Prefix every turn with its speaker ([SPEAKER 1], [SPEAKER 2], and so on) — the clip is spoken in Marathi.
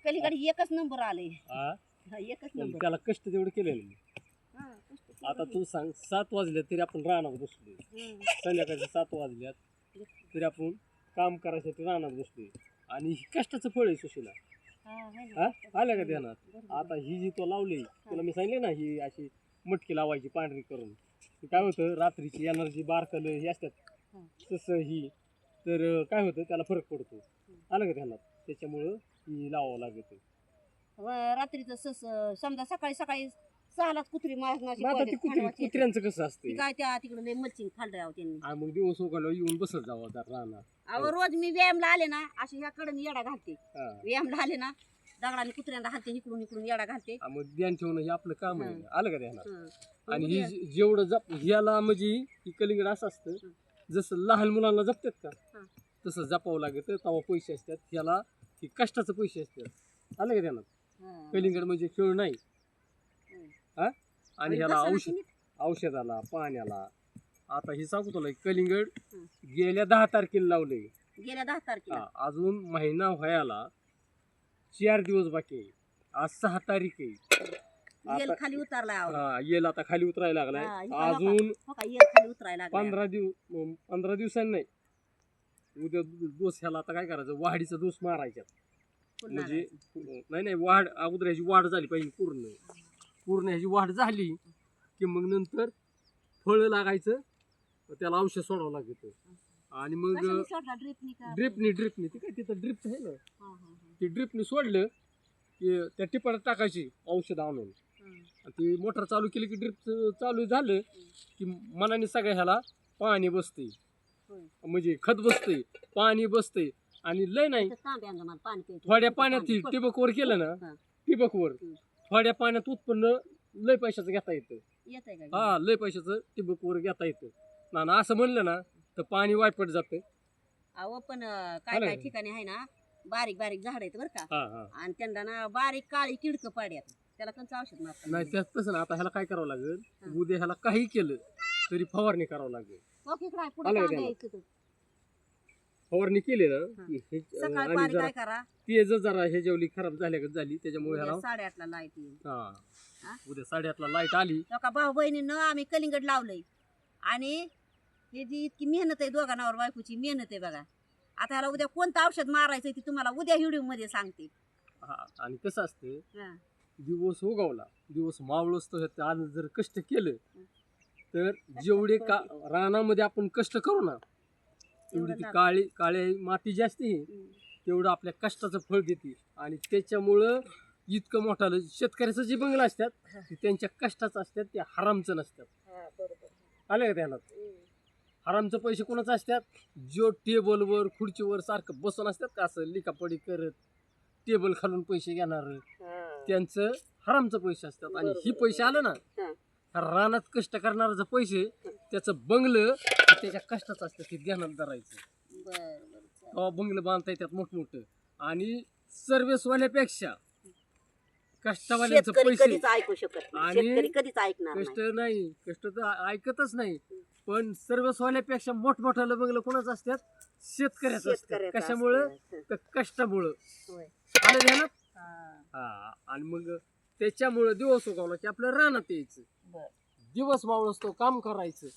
[SPEAKER 1] कलिकडे एकच नंबर आले.
[SPEAKER 2] हा
[SPEAKER 1] एकच
[SPEAKER 2] पण
[SPEAKER 1] नंबर.
[SPEAKER 2] त्याला कष्ट तेवढे केलेले मी.
[SPEAKER 1] हा, कष्ट केलं.
[SPEAKER 2] आता तू सांग 7 वाजले तरी आपण रानात बसलोय,
[SPEAKER 1] हम्म.
[SPEAKER 2] संध्याकाळचे 7 वाजल्यात तरी आपण काम करायसाठी रानात बसलोय आणि ही कष्टाचं फळ आहे सुशीला.
[SPEAKER 1] हा, है ना.
[SPEAKER 2] हा आलं का ध्यानात?
[SPEAKER 1] बरोबर.
[SPEAKER 2] आता ही जी तो लावली तुला मी सांगितले ना, ही अशी मटकी लावायची पांढरी करून. ते काय होतं रात्रीची एनर्जी बारकल ही असतात
[SPEAKER 1] हा.
[SPEAKER 2] तसं ही तर काय होतं त्याला फरक पडतो. आलं का ध्यानात? त्याच्यामुळं ही लावावं लागतं.
[SPEAKER 1] रात्रीचं समजा सकाळी सकाळी 6लाच कुत्री मारण्याची
[SPEAKER 2] मग आता ती कुत्र्यांचं कसं असते
[SPEAKER 1] काय त्या तिकडे लय मल्चिंग खाल्लं त्यांनी.
[SPEAKER 2] मग दिवस उगाला येऊन बसत जावं आता रानात.
[SPEAKER 1] अहो रोज मी व्यायामला आले ना अशी ह्या कडे येडा घालते.
[SPEAKER 2] हा.
[SPEAKER 1] व्यायामला आले ना दगडाने कुत्र्यांना हाते इकडून इकडून येडा घालते.
[SPEAKER 2] मग ध्यान ठेवणं हे आपलं काम आहे. आलं का ध्यानात?
[SPEAKER 1] हं.
[SPEAKER 2] आणि ही जेवढं जप ह्याला म्हणजे ही कलिंगड असं असतं जसं लहान मुलांना जपतात का
[SPEAKER 1] हं.
[SPEAKER 2] तसं जपावं लागतं. तेव्हा पैसे असतात ह्याला, ही कष्टाचं पैसे असतात. आलं का ध्यानात?
[SPEAKER 1] हं.
[SPEAKER 2] कलिंगड म्हणजे खेळ नाही.
[SPEAKER 1] हं.
[SPEAKER 2] हा आणि ह्याला
[SPEAKER 1] बसा ना तुम्ही.
[SPEAKER 2] औषधाला पाण्याला. आता हे सांगू तुला कलिंगड
[SPEAKER 1] हं.
[SPEAKER 2] गेल्या 10 तारखेला लावले.
[SPEAKER 1] गेल्या 10 तारखेला
[SPEAKER 2] अजून महिना व्हायला 4 दिवस बाकी आहे. आज 6 तारीख आहे.
[SPEAKER 1] येल खाली उतरलाय.
[SPEAKER 2] येल आता खाली उतरायला लागलाय.
[SPEAKER 1] हा, इथं नका.
[SPEAKER 2] अजून
[SPEAKER 1] हो का, येल खाली उतरायला लागलाय.
[SPEAKER 2] 15 दिवसांनी नाही, उद्या डोस ह्याला आता काय करायचं, वाढीचा डोस मारायचा.
[SPEAKER 1] पुन्हा
[SPEAKER 2] म्हणजे नाही वाढ अगोदर ह्याची वाढ झाली पाहिजे पूर्ण ह्याची वाढ झाली की मग नंतर फळ लागायचं, त्याला औषध सोडावं लागतं. आणि मग
[SPEAKER 1] कशाने सोडला? ड्रिपनी का?
[SPEAKER 2] ड्रिपनी ते काय तिथं ड्रिप आहे ना,
[SPEAKER 1] हा, हा, हा.
[SPEAKER 2] ते ड्रिपनी सोडलं की त्या टिपाला टाकायची औषध आणून.
[SPEAKER 1] हं.
[SPEAKER 2] आणि ती मोटर चालू केली की ड्रिप चालू झालं की मनाने सगळ्या ह्याला पाणी बसते,
[SPEAKER 1] होय.
[SPEAKER 2] म्हणजे खत बसते, पाणी बसते. आणि लय नाही
[SPEAKER 1] इथं तांब्या आणलं मला पाणी प्यायचं.
[SPEAKER 2] थोड्या पाण्यात टिबकवर केलं ना,
[SPEAKER 1] हा.
[SPEAKER 2] टिबकवर
[SPEAKER 1] हं.
[SPEAKER 2] थोड्या पाण्यात उत्पन्न लय पैशाचं घेता येतं.
[SPEAKER 1] येतंय का?
[SPEAKER 2] हा लय पैशाचं टिबकवर घेता येतं ना. असं म्हणलं ना तर पाणी वायपट जातं.
[SPEAKER 1] अहो पण काय
[SPEAKER 2] आलं
[SPEAKER 1] काय
[SPEAKER 2] का?
[SPEAKER 1] ठिकाणी आहे ना बारीक बारीक झाड आहेत बरं का,
[SPEAKER 2] हा हा
[SPEAKER 1] आणि त्यांना ना बारीक काळी किडकं पाड्यात. त्याला कोणतं औषध मारतात?
[SPEAKER 2] नाही त्यात तसं ना. आता ह्याला काय करावं लागेल,
[SPEAKER 1] हा.
[SPEAKER 2] उद्या ह्याला काही केलं तरी फवारणी करावं लागेल.
[SPEAKER 1] हो की काय पुढे
[SPEAKER 2] आलं का
[SPEAKER 1] तांब्या
[SPEAKER 2] त्याला?
[SPEAKER 1] इथं.
[SPEAKER 2] फवारणी केली ना
[SPEAKER 1] हा.
[SPEAKER 2] की
[SPEAKER 1] सकाळी
[SPEAKER 2] आणि
[SPEAKER 1] पारी
[SPEAKER 2] जरा
[SPEAKER 1] काय करा,
[SPEAKER 2] ते जरा हे जेवली खराब झाल्या झाली त्याच्यामुळे ह्याला
[SPEAKER 1] 8:30ला लाईट येईल.
[SPEAKER 2] हा
[SPEAKER 1] हा?
[SPEAKER 2] उद्या 8:30ला लाईट आली.
[SPEAKER 1] लोका भाऊ बहिणीनं आम्ही कलिंगड लावलंय आणि हे जी इतकी मेहनत आहे दोघांवर बायकोची मेहनत आहे बघा. आता ह्याला उद्या कोणतं औषध मारायचं ते तुम्हाला उद्या व्हिडिओ मध्ये सांगते.
[SPEAKER 2] हा आणि कसं असतं,
[SPEAKER 1] हा.
[SPEAKER 2] दिवस उगवला दिवस मावळच तर आज जर कष्ट केलं तर जेवढे रानामध्ये आपण कष्ट करू ना तेवढी ती काळी माती जी असते
[SPEAKER 1] हम्म.
[SPEAKER 2] तेवढं आपल्या कष्टाचं फळ देते. आणि त्याच्यामुळं इतकं मोठं शेतकऱ्याचं जे बंगलं असतात ते त्यांच्या कष्टाचं असतात, ते हरामचं नसतात.
[SPEAKER 1] हा, बरोबर.
[SPEAKER 2] आलं का ध्यानात? हरामचं पैसे कोणाचं असतात, जो टेबलवर खुर्चीवर सारखं बसून असतात का असं लिकापडी करत टेबल खालून पैसे घेणार,
[SPEAKER 1] हा.
[SPEAKER 2] त्यांचं हरामचं पैसे असतात. आणि ही पैसे आलं ना
[SPEAKER 1] हा.
[SPEAKER 2] रानात कष्ट करणाऱ्याचं पैसे त्याचं बंगलं त्याच्या कष्टाचं असतं, ते ध्यानात धरायचं.
[SPEAKER 1] बर बर.
[SPEAKER 2] तेव्हा बंगलं बांधता येतात मोठमोठं. आणि सर्व्हिसवाल्यापेक्षा कष्टवाल्यांचं
[SPEAKER 1] शेतकरी
[SPEAKER 2] पैसे
[SPEAKER 1] कधीच ऐकू शकत नाही.
[SPEAKER 2] आणि
[SPEAKER 1] शेतकरी कधीच ऐकणार
[SPEAKER 2] कष्ट
[SPEAKER 1] नाही.
[SPEAKER 2] नाही, कष्ट तर ऐकतच नाही. पण सर्व्हिसवाल्यापेक्षा मोठमोठ्याला बंगलं कोणाचं असतात, शेतकऱ्याचं असतात.
[SPEAKER 1] शेतकऱ्याचं
[SPEAKER 2] कशामुळं
[SPEAKER 1] असतं.
[SPEAKER 2] तर कष्टामुळं.
[SPEAKER 1] होय.
[SPEAKER 2] आलं ध्यानात?
[SPEAKER 1] हा.
[SPEAKER 2] हा आणि मग त्याच्यामुळं दिवस उगवला की आपलं रानात यायचं,
[SPEAKER 1] बर.
[SPEAKER 2] दिवस मावळच तो काम करायचं.